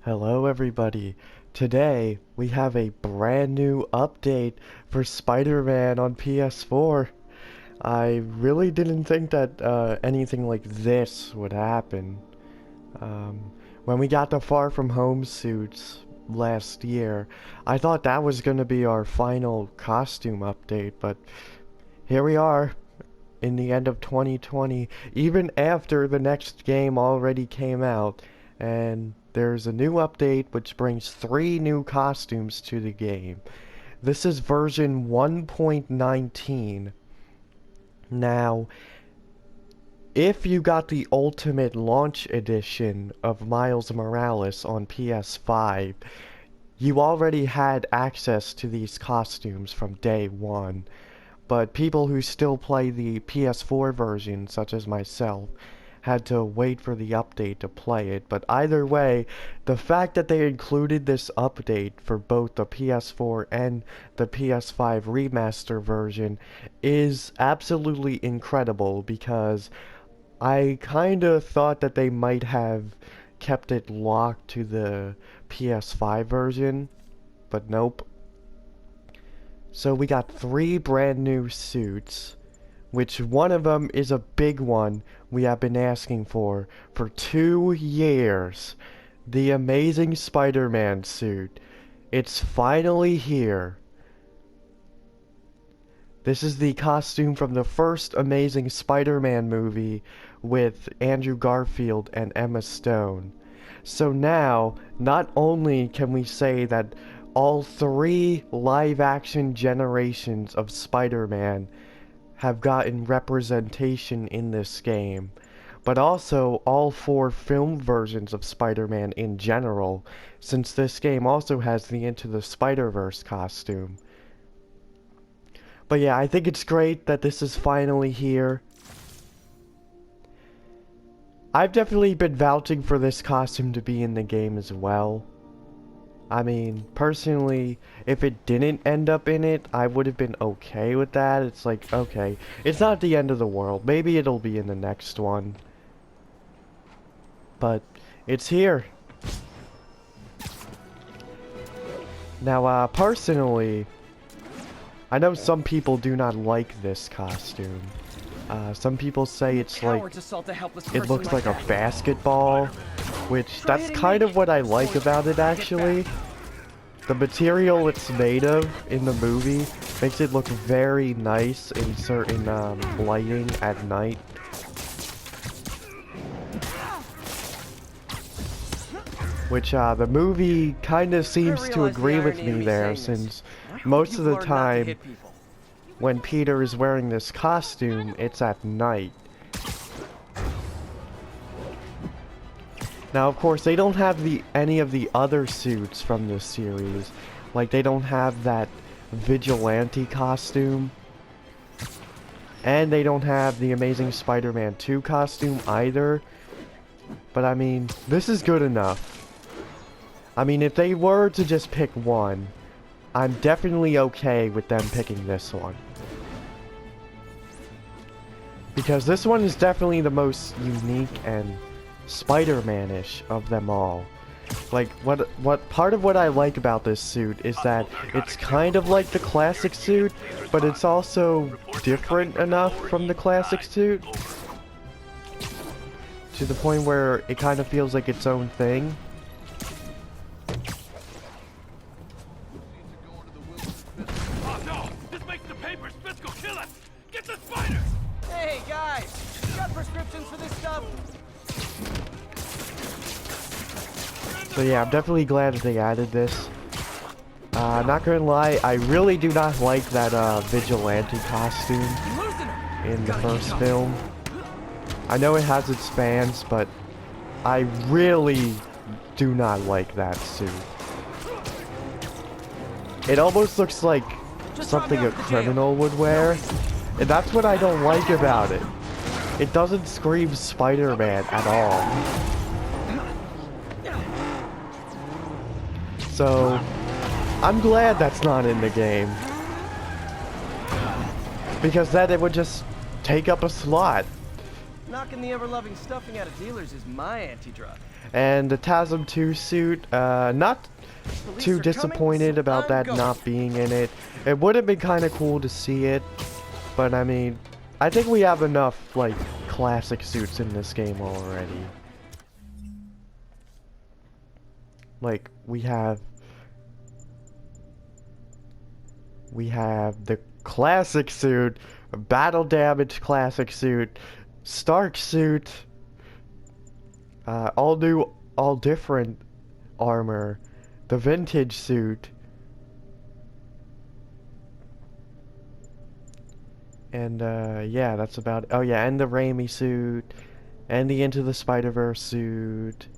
Hello everybody. Today we have a brand new update for Spider-Man on PS4. I really didn't think that anything like this would happen. When we got the Far From Home suits last year, I thought that was gonna be our final costume update, but here we are in the end of 2020, even after the next game already came out, and there's a new update which brings 3 new costumes to the game. This is version 1.19. Now, if you got the Ultimate Launch Edition of Miles Morales on PS5, you already had access to these costumes from day one. But people who still play the PS4 version, such as myself, had to wait for the update to play it. But either way, the fact that they included this update for both the PS4 and the PS5 remaster version is absolutely incredible, because I kinda thought that they might have kept it locked to the PS5 version, but nope. So we got 3 brand new suits, which one of them is a big one we have been asking for 2 years. The Amazing Spider-Man suit. It's finally here. This is the costume from the first Amazing Spider-Man movie with Andrew Garfield and Emma Stone. So now, not only can we say that all 3 live-action generations of Spider-Man have gotten representation in this game, but also all 4 film versions of Spider-Man in general, since this game also has the Into the Spider-Verse costume. But yeah, I think it's great that this is finally here. I've definitely been vouching for this costume to be in the game as well. I mean, personally, if it didn't end up in it, I would have been okay with that. It's like, okay, it's not the end of the world. Maybe it'll be in the next one. But it's here. Now, personally, I know some people do not like this costume. Some people say it's like, it looks like a basketball, which that's kind of what I like about it, actually. The material it's made of in the movie makes it look very nice in certain lighting at night. Which the movie kind of seems to agree with me there, since most of the time when Peter is wearing this costume, it's at night. Now, of course, they don't have any of the other suits from this series. Like, they don't have that vigilante costume. And they don't have the Amazing Spider-Man 2 costume either. But, I mean, this is good enough. I mean, if they were to just pick one, I'm definitely okay with them picking this one. Because this one is definitely the most unique and Spider-Man-ish of them all. Like, what part of what I like about this suit is that it's kind of like the classic suit, but it's also different enough from the classic suit to the point where it kind of feels like its own thing. Oh no! This makes the papers physical kill us! Get the spiders! Hey guys, you got prescriptions for this stuff? So yeah, I'm definitely glad that they added this. Not gonna lie, I really do not like that vigilante costume in the first film. I know it has its fans, but I really do not like that suit. It almost looks like something a criminal would wear, and that's what I don't like about it. It doesn't scream Spider-Man at all. So, I'm glad that's not in the game. Because then it would just take up a slot. Knocking the ever-loving stuffing out of dealers is my anti-drug. And the TASM 2 suit, not Police too are disappointed coming, so about I'm that going. not being in it. It would have been kind of cool to see it, but I mean, I think we have enough, like, classic suits in this game already. Like, we have the classic suit, battle damage classic suit, Stark suit, all new, all different armor, the vintage suit, and yeah, that's about it. Oh yeah, and the Raimi suit, and the Into the Spider-Verse suit,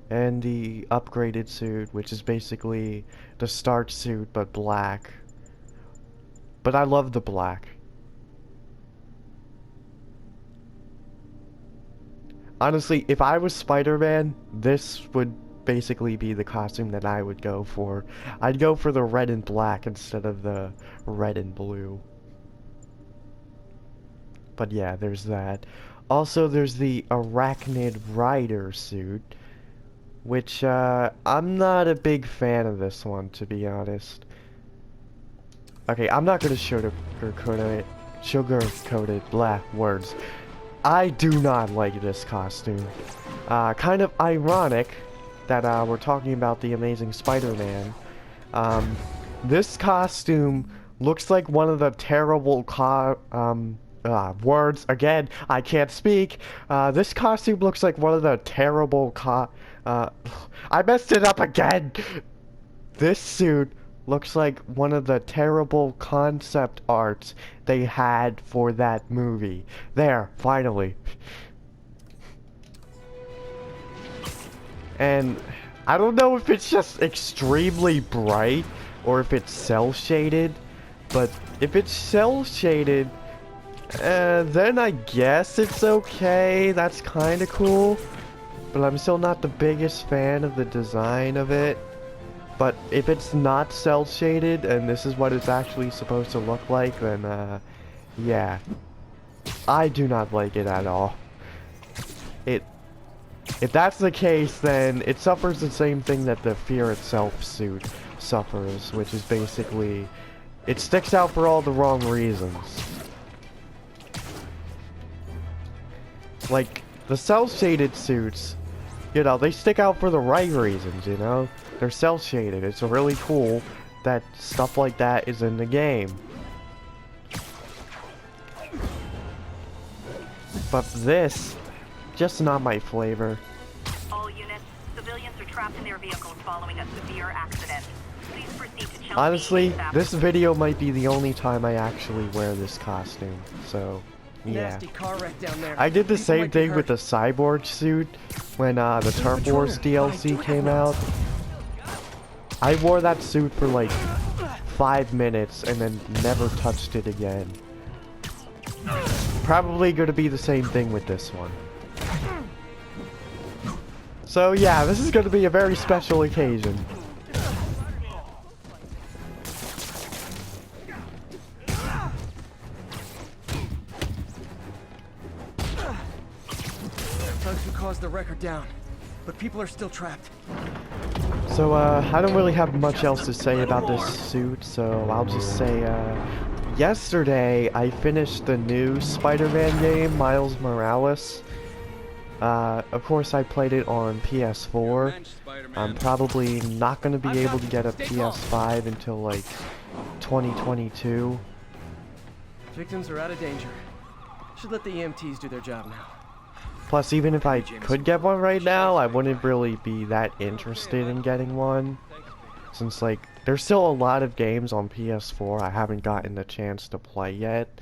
and the upgraded suit, which is basically the Stark suit but black. But I love the black. Honestly, if I was Spider-Man, this would basically be the costume that I would go for. I'd go for the red and black instead of the red and blue. But yeah, there's that. Also, there's the Arachnid Rider suit, which, I'm not a big fan of this one, to be honest. Okay, I'm not gonna sugarcoat it, blah, words. I do not like this costume. Kind of ironic that, we're talking about the Amazing Spider-Man. This costume looks like one of the terrible words, again, I can't speak. This costume looks like one of the terrible I messed it up again! This suit looks like one of the terrible concept arts they had for that movie. There, finally. And I don't know if it's just extremely bright or if it's cell shaded, but if it's cell shaded, then I guess it's okay. That's kind of cool, but I'm still not the biggest fan of the design of it. But if it's not cell shaded and this is what it's actually supposed to look like, then yeah, I do not like it at all. If that's the case, then it suffers the same thing that the Fear Itself suit suffers, which is basically, it sticks out for all the wrong reasons. Like, the cel-shaded suits, you know, they stick out for the right reasons, you know? They're cel-shaded. It's really cool that stuff like that is in the game. But this, just not my flavor. All units, civilians are trapped in their vehicles following a severe accident. Please proceed to Chelsea. Honestly, this video might be the only time I actually wear this costume, so yeah. Nasty car wreck down there. I did the People same might be thing with hurt. the Cyborg suit when the Turf Wars DLC came out. I wore that suit for like 5 minutes and then never touched it again. Probably gonna be the same thing with this one. So yeah, this is gonna be a very special occasion. Thugs who caused the wreck are down, but people are still trapped. So, I don't really have much else to say about this suit, so I'll just say, yesterday I finished the new Spider-Man game, Miles Morales. Of course I played it on PS4. I'm probably not gonna be able to get a PS5 until, like, 2022. Victims are out of danger. Should let the EMTs do their job now. Plus, even if I could get one right now, I wouldn't really be that interested in getting one. Since, like, there's still a lot of games on PS4 I haven't gotten the chance to play yet.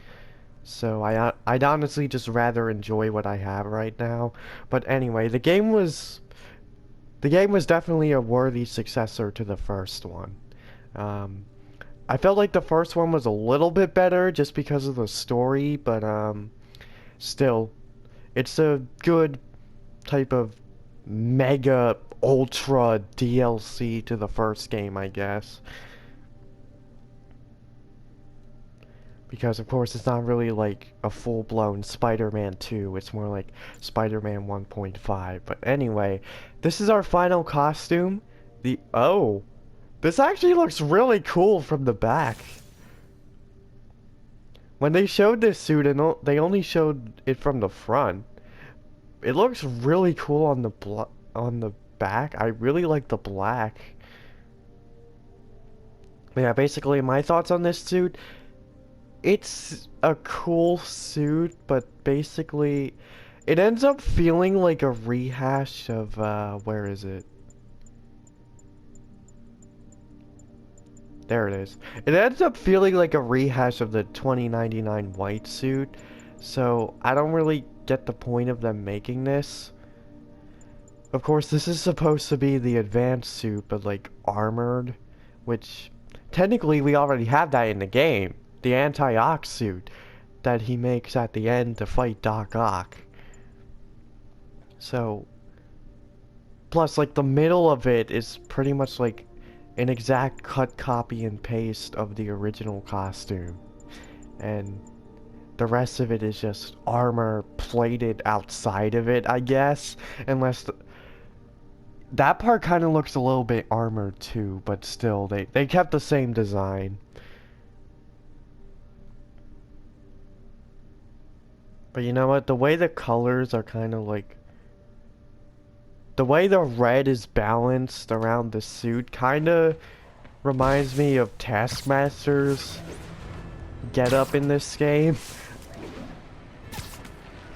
So I'd honestly just rather enjoy what I have right now. But anyway, the game was definitely a worthy successor to the first one. I felt like the first one was a little bit better just because of the story, but still, it's a good type of mega ultra DLC to the first game, I guess. Because of course it's not really like a full-blown Spider-Man 2, it's more like Spider-Man 1.5. But anyway, this is our final costume. Oh, this actually looks really cool from the back. When they showed this suit, and they only showed it from the front, it looks really cool on the back. I really like the black. Yeah, basically my thoughts on this suit. It's a cool suit, but basically it ends up feeling like a rehash of where is it? There it is. It ends up feeling like a rehash of the 2099 white suit. So I don't really get the point of them making this. Of course, this is supposed to be the advanced suit, but like armored, which technically we already have that in the game. The anti-Ox suit that he makes at the end to fight Doc Ock. So, plus like the middle of it is pretty much like an exact cut, copy, and paste of the original costume. And the rest of it is just armor plated outside of it, I guess. Unless that part kind of looks a little bit armored too, but still, they kept the same design. But you know what? The way the colors are kind of like... The way the red is balanced around the suit kind of reminds me of Taskmaster's getup in this game.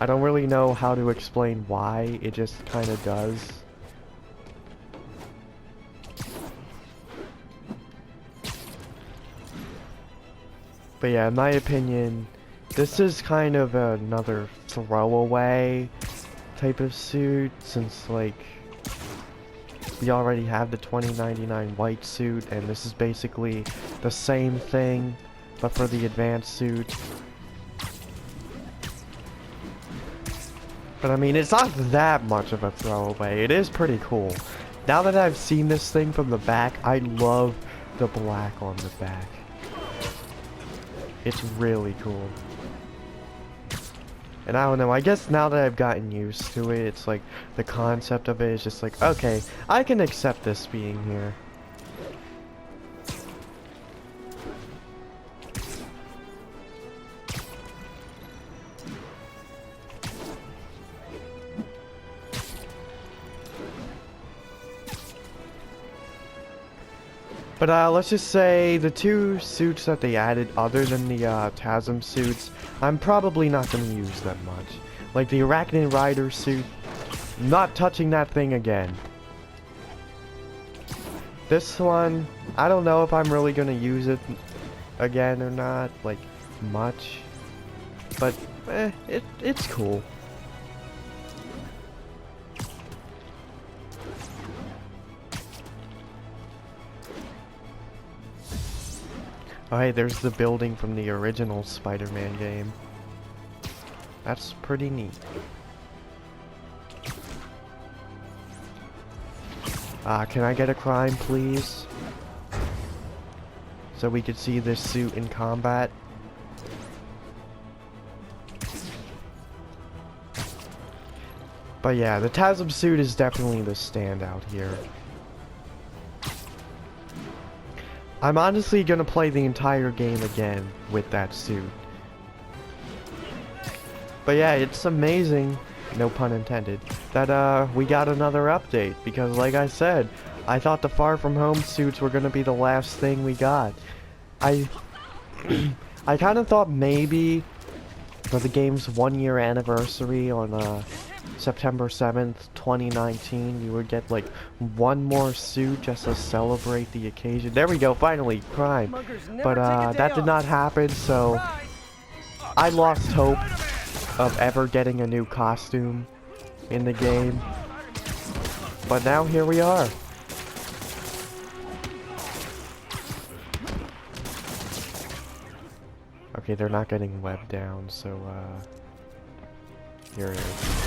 I don't really know how to explain why, it just kind of does. But yeah, in my opinion, this is kind of another throwaway type of suit, since like we already have the 2099 white suit, and this is basically the same thing but for the advanced suit. But I mean, it's not that much of a throwaway. It is pretty cool. Now that I've seen this thing from the back, I love the black on the back. It's really cool. And I don't know, I guess now that I've gotten used to it, it's like, the concept of it is just like, okay, I can accept this being here. But let's just say the two suits that they added other than the TASM suits, I'm probably not going to use them much. Like the Arachnid Rider suit, not touching that thing again. This one, I don't know if I'm really going to use it again or not, like much. But it's cool. Oh hey, there's the building from the original Spider-Man game. That's pretty neat. Can I get a crime, please? So we could see this suit in combat. But yeah, the TASM suit is definitely the standout here. I'm honestly gonna play the entire game again with that suit. But yeah, it's amazing, no pun intended, that we got another update, because like I said, I thought the Far From Home suits were gonna be the last thing we got. I kind of thought maybe for the game's 1-year anniversary on September 7th, 2019, we would get like one more suit just to celebrate the occasion. There we go, finally, crime. But that did not happen, so I lost hope of ever getting a new costume in the game. But now here we are. Okay, they're not getting webbed down, so here it is.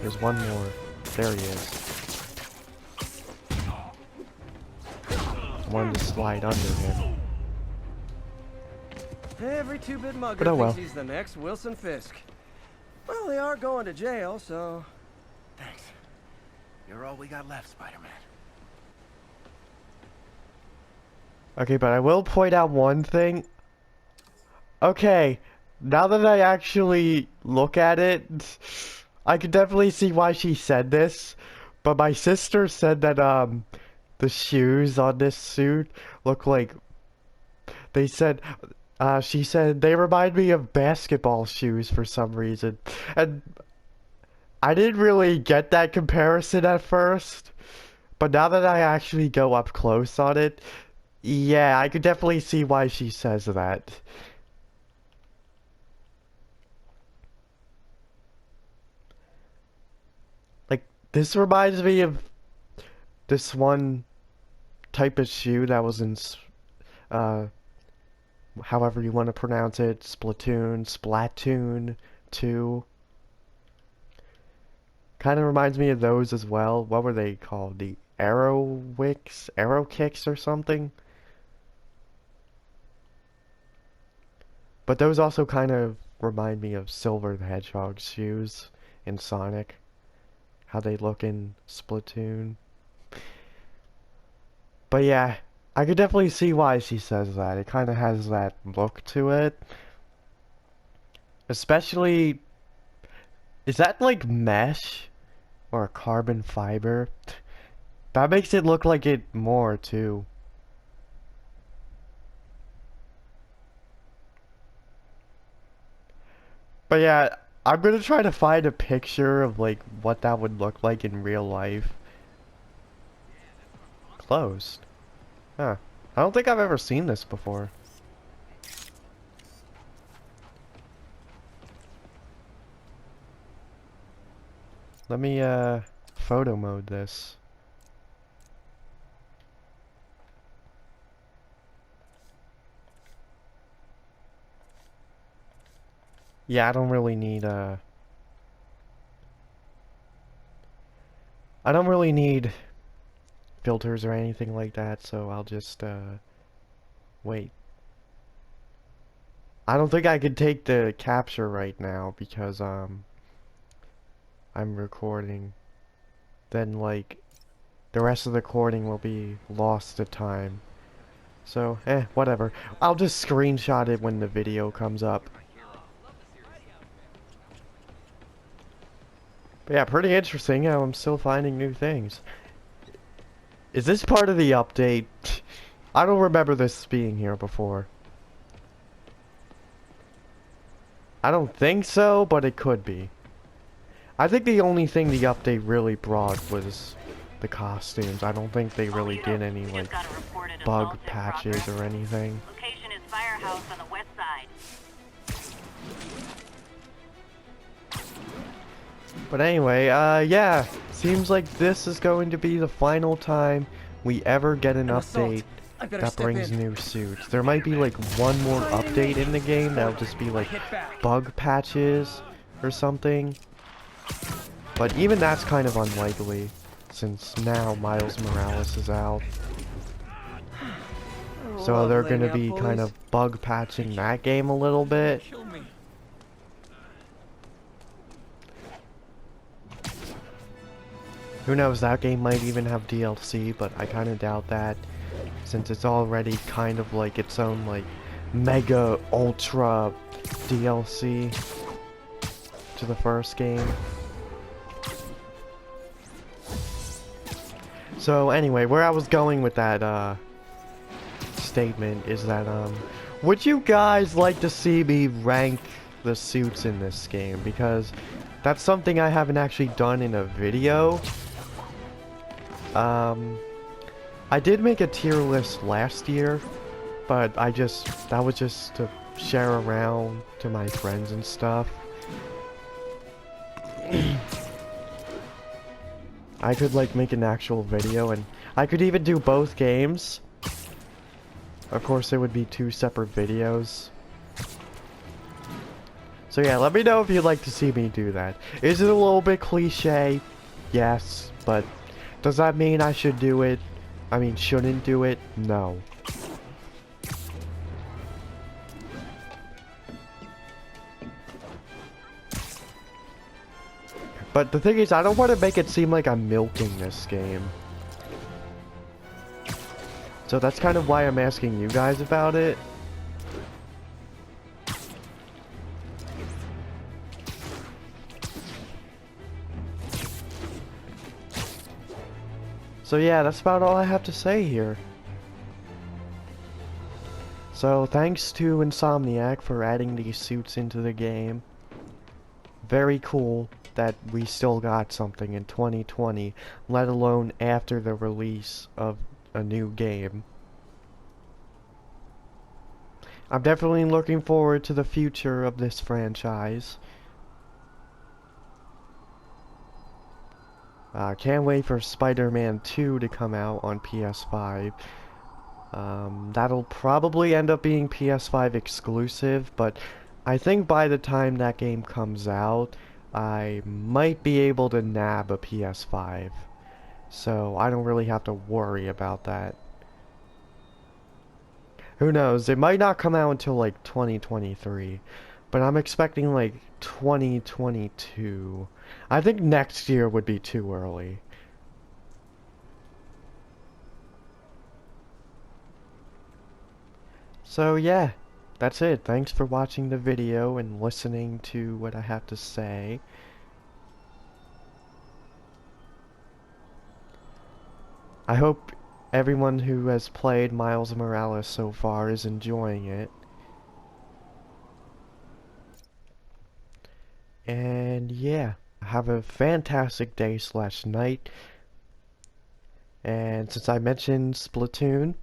There's one more. There he is. one to slide under him. Every two-bit mugger But oh well. thinks he's the next Wilson Fisk. Well, they are going to jail, so... Thanks. You're all we got left, Spider-Man. Okay, but I will point out one thing. Okay, now that I actually look at it, I could definitely see why she said this. But my sister said that, the shoes on this suit look like... They said... she said they remind me of basketball shoes for some reason. And I didn't really get that comparison at first. But now that I actually go up close on it, yeah, I could definitely see why she says that. Like, this reminds me of this one type of shoe that was in, however you want to pronounce it, Splatoon 2. Kind of reminds me of those as well. What were they called? The Arrow Kicks or something? But those also kind of remind me of Silver the Hedgehog's shoes in Sonic. How they look in Splatoon. But yeah, I could definitely see why she says that. It kind of has that look to it. Especially... Is that like mesh? Or carbon fiber? That makes it look like it more too. But yeah, I'm gonna try to find a picture of like what that would look like in real life. Closed. Huh. I don't think I've ever seen this before. Let me photo mode this. Yeah, I don't really need filters or anything like that, so I'll just wait. I don't think I could take the capture right now because I'm recording. Then like the rest of the recording will be lost to time. So, whatever. I'll just screenshot it when the video comes up. But yeah, pretty interesting how I'm still finding new things. Is this part of the update? I don't remember this being here before. I don't think so, but it could be. I think the only thing the update really brought was the costumes. I don't think they really did any like bug patches or anything. Location is Firehouse on the west side. But anyway, yeah, seems like this is going to be the final time we ever get an update that brings new suits. There might be like one more update in the game that'll just be like bug patches or something. But even that's kind of unlikely since now Miles Morales is out. So they're gonna be kind of bug patching that game a little bit. Who knows, that game might even have DLC, but I kind of doubt that, since it's already kind of like its own like mega ultra DLC to the first game. So anyway, where I was going with that statement is that would you guys like to see me rank the suits in this game? Because that's something I haven't actually done in a video. I did make a tier list last year, but that was just to share around to my friends and stuff. I could like make an actual video, and I could even do both games. Of course, it would be 2 separate videos. So yeah, let me know if you'd like to see me do that. Is it a little bit cliche? Yes, but does that mean I should do it? I mean, shouldn't do it? No. But the thing is, I don't want to make it seem like I'm milking this game. So that's kind of why I'm asking you guys about it. So yeah, that's about all I have to say here. So thanks to Insomniac for adding these suits into the game. Very cool that we still got something in 2020, let alone after the release of a new game. I'm definitely looking forward to the future of this franchise. Can't wait for Spider-Man 2 to come out on PS5. That'll probably end up being PS5 exclusive, but I think by the time that game comes out, I might be able to nab a PS5. So I don't really have to worry about that. Who knows, it might not come out until like 2023, but I'm expecting like 2022. I think next year would be too early. So yeah, that's it. Thanks for watching the video and listening to what I have to say. I hope everyone who has played Miles Morales so far is enjoying it. And yeah, have a fantastic day / night. And since I mentioned Splatoon,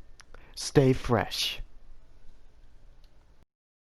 stay fresh.